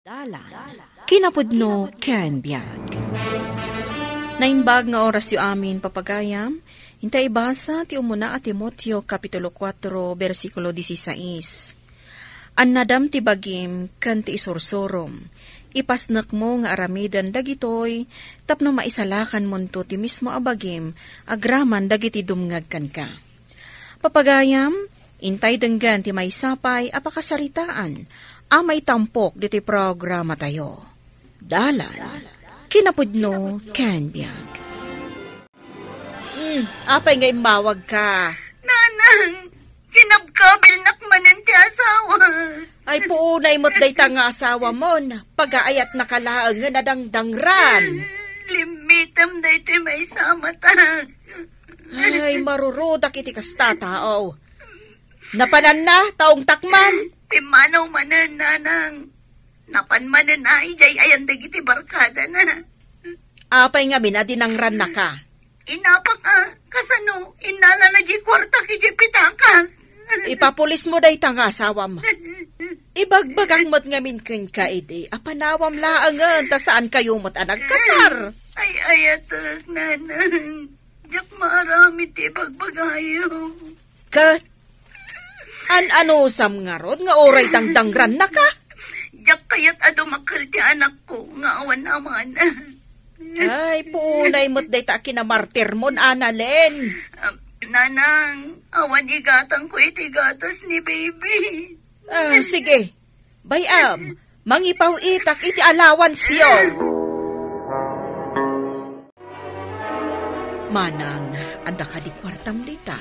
Dalan, kinapudno ken biag. Nainbag nga oras yu amin papagayam, hintay basa ti umuna at Timoteo Kapitulo 4, versikulo 16. Annadam ti bagim ken ti isursurom, ipasnak mo nga aramidan dagitoy, tapno maisalakan mo to ti mismo abagim, agraman dagiti dumngag kan ka. Papagayam, intay denggan ti may sapay apakasaritaan, amay tampok diti programa tayo. Dalan, kinapudno ken biag. Apay nga imawag ka. Nanang, kinabkabil nakmanan ti asawa. Ay puunay mo't day nga asawa mo na pag-aayat na kalaang nga nadangdangran. Limitam day ti may samata. Ay marurudak iti kasta tao. Napanan na, taong takman. Timanaw manan, nanang. Napanmanan na, ijay ayan dagiti barkada na. Apay nga binadinangran na ka. Inapak kasano, inala na di kwarta ki di pitaka. Ipapulis mo day nga asawa mo. Ibagbagang mo't ngamin ken ka iti, apanawam laangan, ta saan kayo mo't anagkasar. Ay ayatak, nanang. Diyak marami ti bagbagayo. Kat, ano sam nga rod, nga oray dangdangran na ka? Diyak kayat ado makal ti anak ko, nga awan naman. Ay, punay mo't day ta kinamartir mon, Annalyn. Nanang, awan igatang ko iti gatas ni baby. Sige. Bayam, mangipaw itak iti alawan siyo. Manang, anda ka di kwartam dita.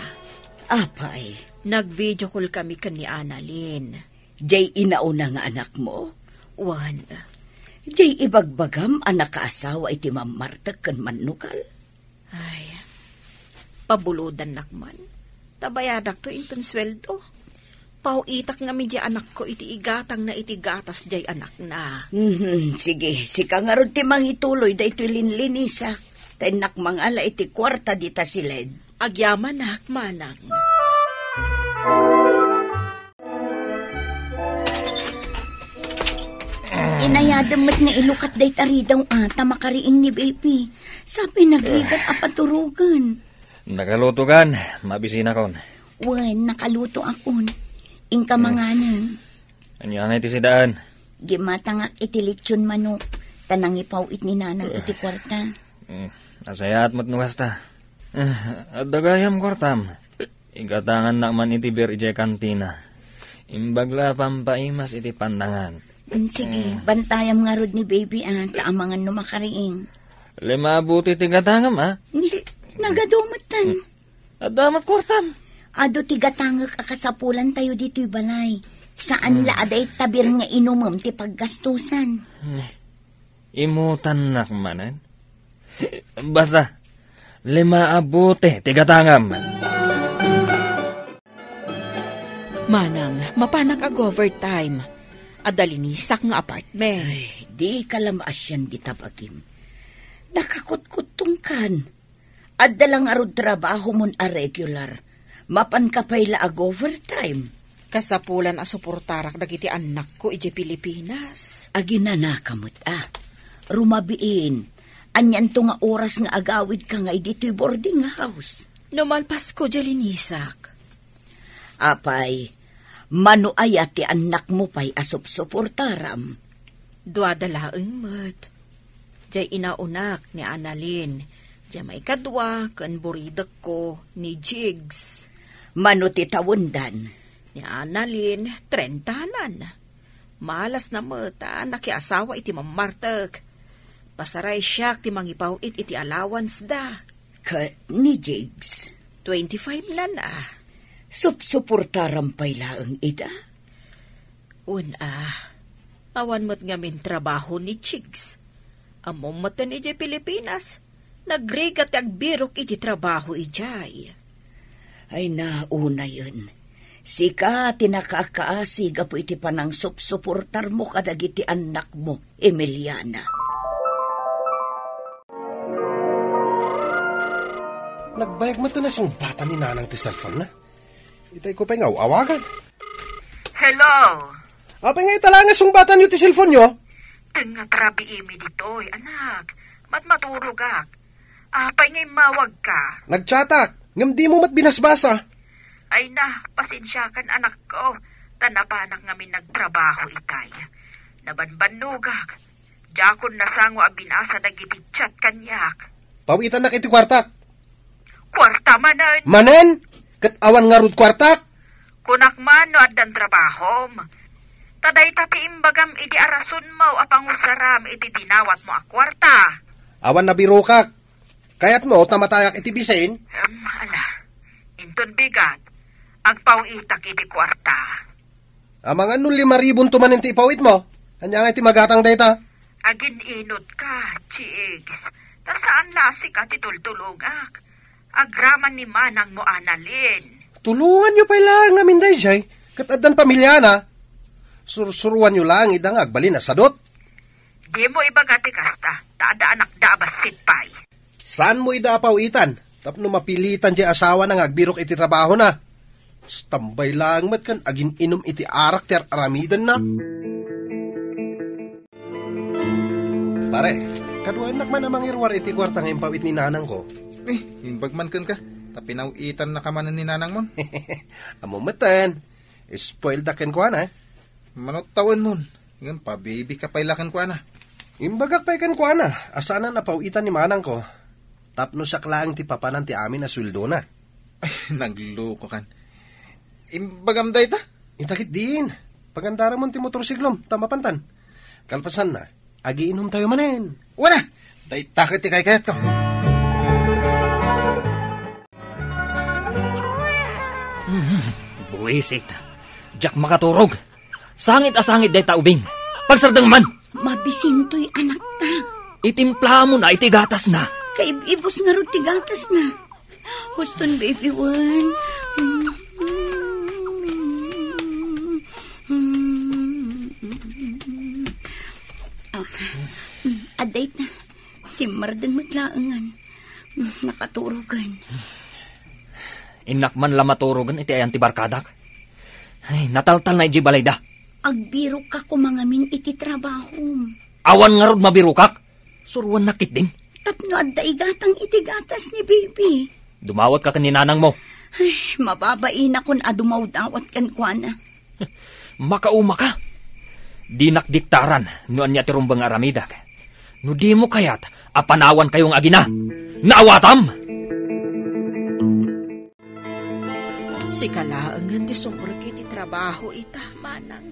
Apay, nag-video call kami kan ni Annalyn. jay inauna nga anak mo? Wan. Jay ibagbagam anak kaasawa iti mamartag kan manukal? Ay, pabuludan nakman. Tabayadak to inton sweldo. Pauitak nga mi anak ko iti igatang na iti gatas jay anak na. Sige, sika nga ron ti mangituloy da iti linlinisak. Tenak mangala iti kwarta dita siled. Agyaman na manang. Inayadamat nga ilukat day taridaw ata makariing ni baby. Sabi nagligat apaturugan. Nakaluto kan, mabisina kon. Wan, nakaluto akon. Ingka manganin. Anyan iti sidaan? Gimatangak iti lechon manok. Tanang ipawit ni nanang iti kwarta. Asayat mo't nukasta. At dagayam kwartam. Igatangan nakman iti bir ijay kantina. Imbagla pampaimas iti pandangan. Sige, bantayam nga rod ni baby taamangan no makariing. Lima buti tigatangam Nagadumatan. At damat kwartam. Ado tigatangak akasapulan tayo dito'y balay. Saan laaday tabir nga inumam ti paggastusan. Imutan nakmanan. Basta, lima abuti tigatangam. Manang, mapanak overtime. Adalinisak nga apartment. Ay, di kalamaas yan di tabagim. Nakakutkutong kan. Adalang arod trabaho mon a regular. Mapan ka pa'y laag overtime. Kasapulan a suportarak dagiti anak ko iti Pilipinas. Aginanakamot Rumabiin. Anyan to nga oras nga agawid ka nga dito'y boarding house. Numalpas ko jalinisak. Apay, mano aya ti anak mo pa'y asup-suportaram. Duadalaeng mat. Jay inaunak ni Annalyn. Jay may kadwa kan buridak ko ni Jigs. Mano ti tawundan? Ni Annalyn, 30 Malas na mata, nakiasawa iti mamartag. Pasaray siya ti mangipaw iti allowance da. Ni Jigs? 25 lan Sup-suportaram pa'y laang ida? Awan mo't ngamin trabaho ni Jigs. Among matan iti Pilipinas, nagregat agbirok iti trabaho ijay. Ay nauna yun. Sika tinakakaasig apo iti panang sup-suportar mo kadagiti anak mo, Emiliana. Nagbayag mo ito na sumbatan ni nanang ti cellphone na. Itay ko pa nga awagan. Hello? Apay nga italangas yung bata niyo ti cellphone nyo? Teng nga trabi imi ditoy, anak. Matmaturog ak. Apay ngay mawag ka. Nagtsatak, ngam di mo mat binasbasa. Ay na, pasensya kan anak ko. Tanapanak nga nagtrabaho itay. Nabanbanugak. Jakon nasango ang binasa nagipitchat kanyak. Pawitan na kiti kwartak. Kwarta manan. Manen? Kat awan nga rud kwartak? Kunak man no addan trabahom. Taday tati imbagam iti arason mo apang usaram iti dinawat mo a kwarta. Awan na biro ka. Kayat mo, tamatayak iti bisain? Ala, inton bigat. Agpawitak iti kwarta. Amang anong 5,000 tumanin ti ipawit mo? Kanya nga iti magatang data? Agin inot ka, Chigs. Ta saan lasik at itultulungak? Agraman ni manang mo analin. Tulungan nyo pa ilang amin day siya'y. Katadan pamilya na. Sursuruan nyo lang idang agbalin na sadot. Di mo ibagati kasta. Taada anak dabas sitpay. Saan mo idapawitan? Tapno mapilitan di asawa ng agbirok iti trabaho na. Tambay lang mat kan agin inom iti arak ter aramidan na. Pare, kaduan nakman amang irwar iti kwartang impawit ni nanang ko. Himbag man ka. Tapinawitan na kamanan ni nanang mon. Amumatan. Spoiled akin ko na. Manot tawan mon. Ngayon pa, baby ka pailakan ko na. Imbagak pa ikan ko na. Asana napawitan ni manang ko. Tapno siya klaang ti papanan ti amin na sweldo na. Ay, nagloko kan. Imbagam day ta? Intakit din. Pagandara mo ti motorsiklom, tamapantan. Kalpasan na, agiinom tayo manen. Wala! Day takit ti kayat ko. Buwisit. Jack makaturog. Sangit asangit day taubing. Pagsardang man. Mabisintoy anak ta. Itimpla mo na, itigatas na. Kaibibos nga rin tigatas na. Huston, baby one. Aday na. Si Mardang maglaangan. Nakaturugan. Inak man lamaturugan, iti ayan ti barkadak. Ay, nataltal na iji balayda. Agbiro ka kumangamin iti trabaho. Awan nga rod mabirukak. Suruan nakit din. Tapno adda igatang itigatas ni baby. Dumawat ka kaninanang mo. Ay, mababain akon adumawdawat kan kuana. Makauma ka. Di nakdiktaran no anya ti rumbang aramidak. No di mo kayat apanawan kayong agina. Naawatam! Si kalaangan di sumurki ti trabaho ita, manang.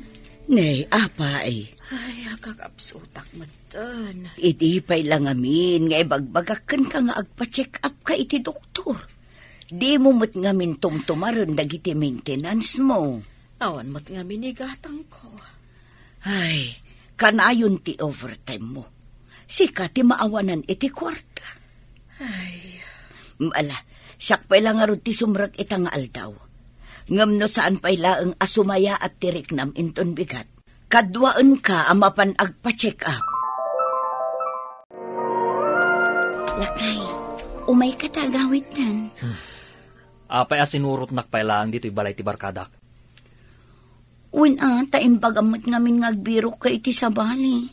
Nay, apay. Ay, kakapsutak matan. Iti pa'y lang amin, nga ibagbagakan ka nga agpa-check up ka iti doktor. Di mo mo't ngamin tumtumaran dagiti maintenance mo. Awan mo't nga minigatang ko. Ay, kanayon ti overtime mo. Sika ti maawanan iti kwarta. Ay. Mala, siyak pa'y lang arod ti sumrag itang aldaw. Ngam no saan pa'y laang asumaya at tiriknam inton bigat. Kadwaan ka amapan agpa-check up. Lakay, umay ka tagawit nan. Apay asinurot nakpailang dito'y balay ti barkadak. Una, taimbagamot ngamin ngagbiro ka iti sa bali.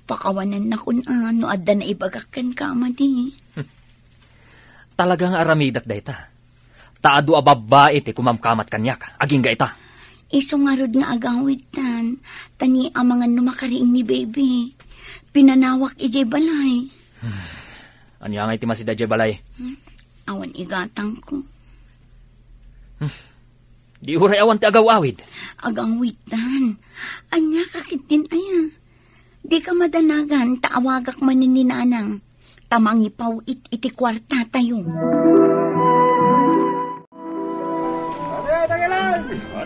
Pakawanan na kun no adda na ibagakan ka amadi. Talagang aramidak dayta. Taado ababa iti kumamkamat kanyak. Aging ga ita. Iso nga rod nga agawitan. Tani amangan numakariing ni baby. Pinanawak ijay balay. Anya nga iti masida jay balay. Awan igatang ko. Di uray awan ti agaw-awid. Agawitan. Anya kakitin aya. Di ka madanagan taawagak man ni nanang. Tamangipaw iti kwarta tayo.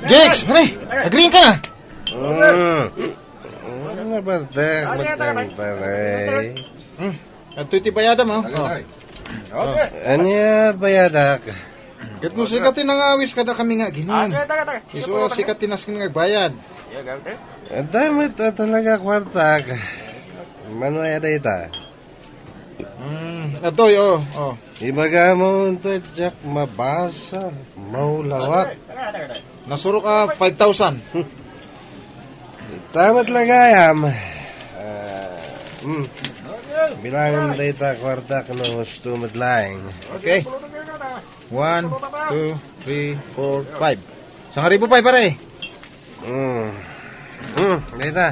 Jex, mare, agree ka na. Ano ba matang At iti bayada mo. Anya bayadak? Kat mo sikatin ang awis kada kami nga ginon. Iso sikatin as nga bayad. Dami to talaga kwartak. Manoy data. Atoy, oh. Ibaga mo ito, Jack, mabasa, maulawat. Nasuro ka 5,000. Tamat lagayam. Bilangan tayo ta kwarta kung gusto madlaing. Okay. 1, 2, 3, 4, 5. 1,000 pa pare. Dita.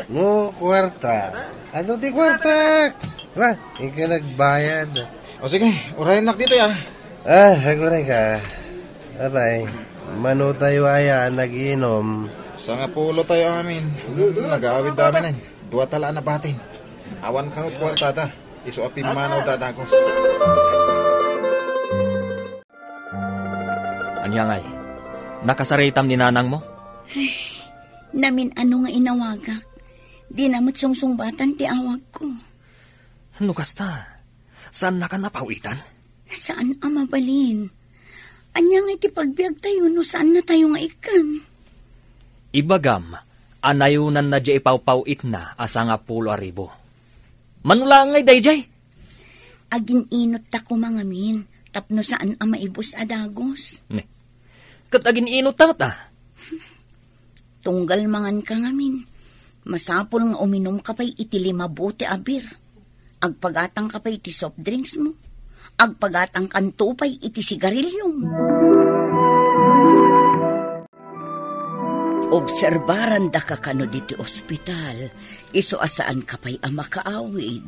No kwarta. Ano ti kwarta? Ba, ikaw nagbayad. O sige, urahin nak dito ya. Haguray ka. Abay, mano tayo aya nag-inom. Sa nga pulo tayo amin. Nag-aawid namin 2 talaan na batin. Awan kangot kwartada. Isu api manaw dadagos. Anyangay, nakasaritam ni nanang mo? Namin ano nga inawagak. Di namot sungsungbatan ti awag ko. Ano kasta? Saan na ka napawitan? Saan amabalin? Anya nga iti pagbiag tayo no saan na tayo nga ikan? Ibagam, anayunan na di ipawpawit na asa nga 10,000. Manulangay dayjay. Agin inot ta ko mangamin, tapno saan ang maibos adagos. Ne, kat agin inot ta. Tunggal mangan ka ngamin. Masapol nga uminom ka pa'y iti 5 bote abir. Agpagatang ka pa'y iti soft drinks mo. Agpagatang kanto pa'y iti sigarilyong. Obserbaran da ka kano diti ospital. Iso asaan ka pa'y makaawid.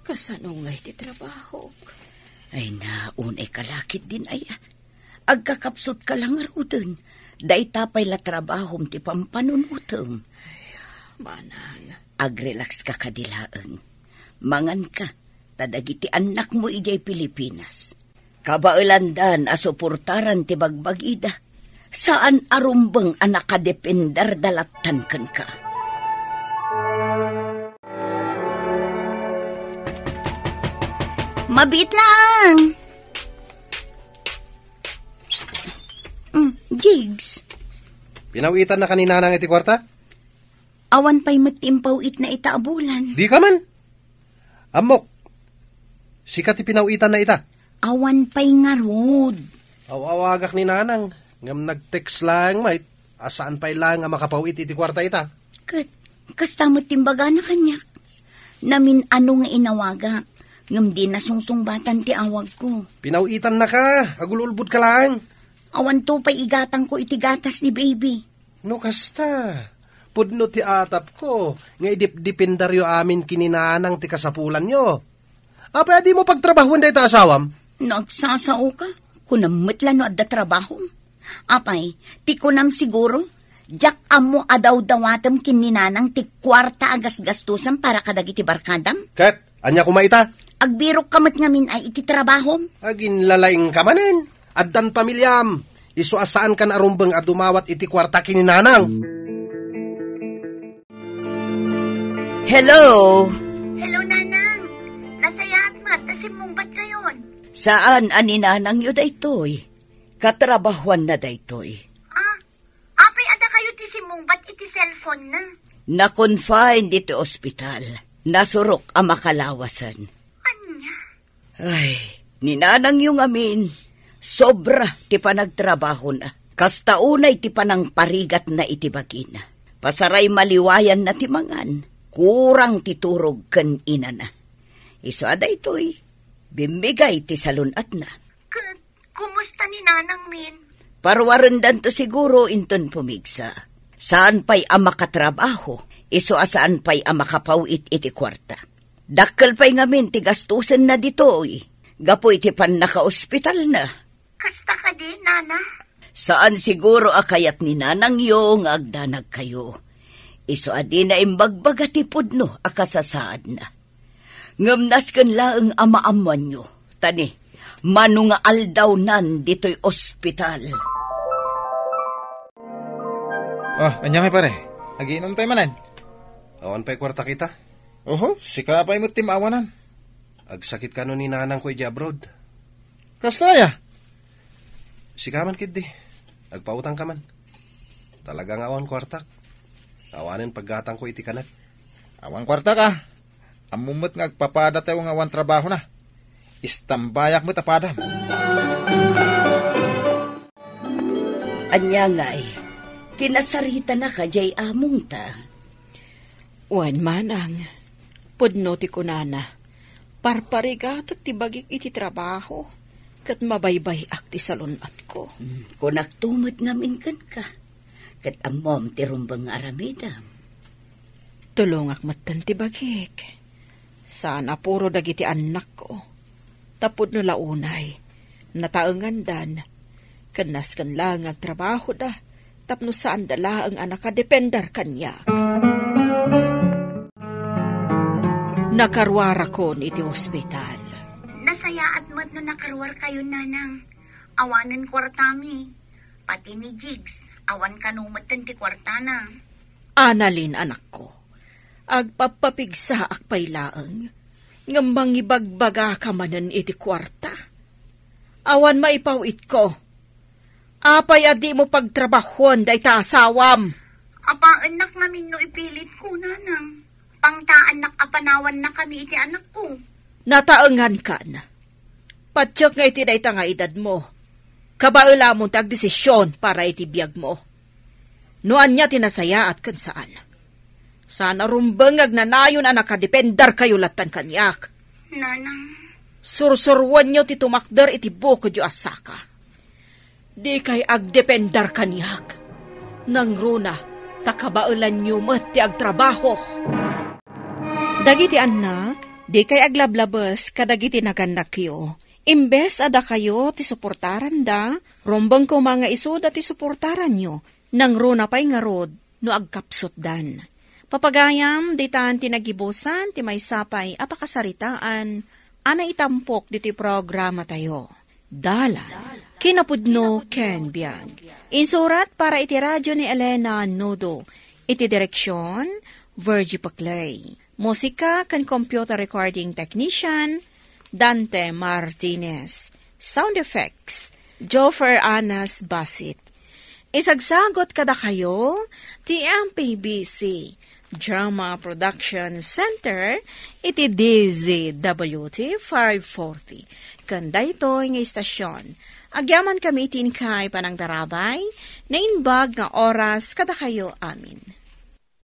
Kasano nga iti trabaho? Ay naunay kalakit din ay. Agkakapsot ka lang arudan. Day tapay la trabahom ti pampanunutom. Manang. Agrelax ka kadilaan. Mangan ka, tadagiti anak mo ijay Pilipinas. Kabailandan asuportaran ti bagbagida. Saan arumbang anak kadepender dalatan kan ka? Mabit lang! Jigs. Pinawitan na kanina nang iti kwarta? Awan pa'y matimpaw it na itaabulan. Di ka man. Amok. Sikat ipinawitan na ita. Awan pa'y ngarod. Awawagak ni nanang. Ngam nag-text lang, mate. Asaan pa'y lang ang makapawit iti kwarta ita? Kastamot timbaga na kanyak. Namin ano nga inawagak. Ngam di nasungsungbatan ti awag ko. Pinawitan na ka. Agululbud ka lang. Awan to pa'y igatang ko iti gatas ni baby. No kasta. Pudno ti atap ko. Nga idip-dipendaryo amin kininanang ti kasapulan nyo. Apay di mo pagtrabahuan da ita asawam? Nagsasao ka? Kunamit lang no adda trabaho. Apay, ti kunam siguro. Jak amo adaw dawatam kininanang ti kwarta agas gastusan para kadagiti barkadam. Kat, anya kumaita? Agbirok kamat ngamin ay iti trabaho. Agin lalaing kamanen. Addan pamilyam. Isu asaan kan arumbeng at dumawat iti kwarta kininanang. Hello? Hello, Nanang. Nasayat mat, nasimong ba't kayon? Saan ani nanang yo daytoy? Katrabahuan na daytoy. Apay ada kayo ti simong ba't iti cellphone na? Na-confine dito ospital. Nasurok ang makalawasan. Anya? Ay, ninanang yung amin. Sobra ti panagtrabaho na. Kastaunay ti panang parigat na itibagina. Pasaray maliwayan na ti mangan. Kurang titurog kan ina na. Iso ada ito'y bimbigay ti salunat na. Kumusta ni Nanang Min? Parwarendan to siguro inton pumigsa. Saan pa'y ang makatrabaho? Iso asaan pa'y ang makapawit iti kwarta. Dakkel pa'y ngamin ti gastusen na dito'y. Gapoy ti pan naka-ospital na. Kasta ka din, Nana? Saan siguro akayat ni nanang yo nga agdanag kayo. Iso adi na imbagbaga ti pudno akasasaad na. Ngamnas kan laeng amaaman nyo. Tani, manu nga aldaw nan dito'y ospital. Anya may pare. Nagiinom tayo manan. Awan pa'y kwarta kita. Oho, sika pa'y mo timawanan. Agsakit ka no ni nanang ko abroad. Kastaya? Sikaman kid di. Agpautang ka man. Talagang awan kwartak. Awanin paggatang ko iti kanak. Awan kwarta ka. Amumot nga agpapada tayo nga awan trabaho na. Istambayak mo tapada. Anya nga'y, kinasarita na ka jay among ta. Wan manang, Pudno ti kunana, parparigatot ti bagik iti trabaho, kat mabaybay ak ti salunat ko. Kunak tumot ngamin kan ka, kat amom ti rumbang aramidam. Tulungak matan ti bagik. Sana puro dagiti anak ko. Tapod no launay, nataengan dan, kanas kan lang ang trabaho da, tapno saan dala ang anak ka dependar kanyak. Nakarwara ko iti ospital. Nasayaat mo't no nakarwar kayo, nanang. Awanan kwartami. Pati ni Jigs, awan kanumatan ti kwartana. Analin, anak ko. Agpapapigsa akpay laeng. Ngambang ibagbaga ka manan iti kwarta. Awan maipawit ko. Apay adi mo pagtrabahon day ta asawam. Apa anak namin no ipilit ko, nanang. Pangtaan nak apanawan na kami iti anak ko. Nataengan ka na. Patsyak nga iti day ta nga edad mo. Kabaela mo tagdesisyon para iti biyag mo. Noan niya tinasaya at kan saan. Sana rumbangag na nayon anak kadependar kayo latan kanyak. Nanang. Sursurwan nyo ti tumakder iti buko jo asaka. Di kay agdependar kanyak. Nang runa, takabaelan nyo mat ti agtrabaho. Dagiti anak, di kay aglablabas kadagiti naganak yo. Imbes ada kayo ti suportaran da, rombang ko mga iso da ti suportaran nyo. Nang runa pa'y ngarod, no agkapsot dan. Papagayam, ditan tinagibusan, ti may sapay, apakasaritaan, ana itampok diti programa tayo. Dalan, kinapudno Ken Biag. Insurat para iti radyo ni Elena Nodo. Iti direksyon, Virgie Paclay. Musika kan computer recording technician, Dante Martinez. Sound effects, Joffer Anas Basit. Isagsagot kada kayo, ti MPBC Drama Production Center, iti DZWT 540. Kanda ito nga istasyon. Agyaman kami tinkay panang darabay, na inbag nga oras kada kayo amin.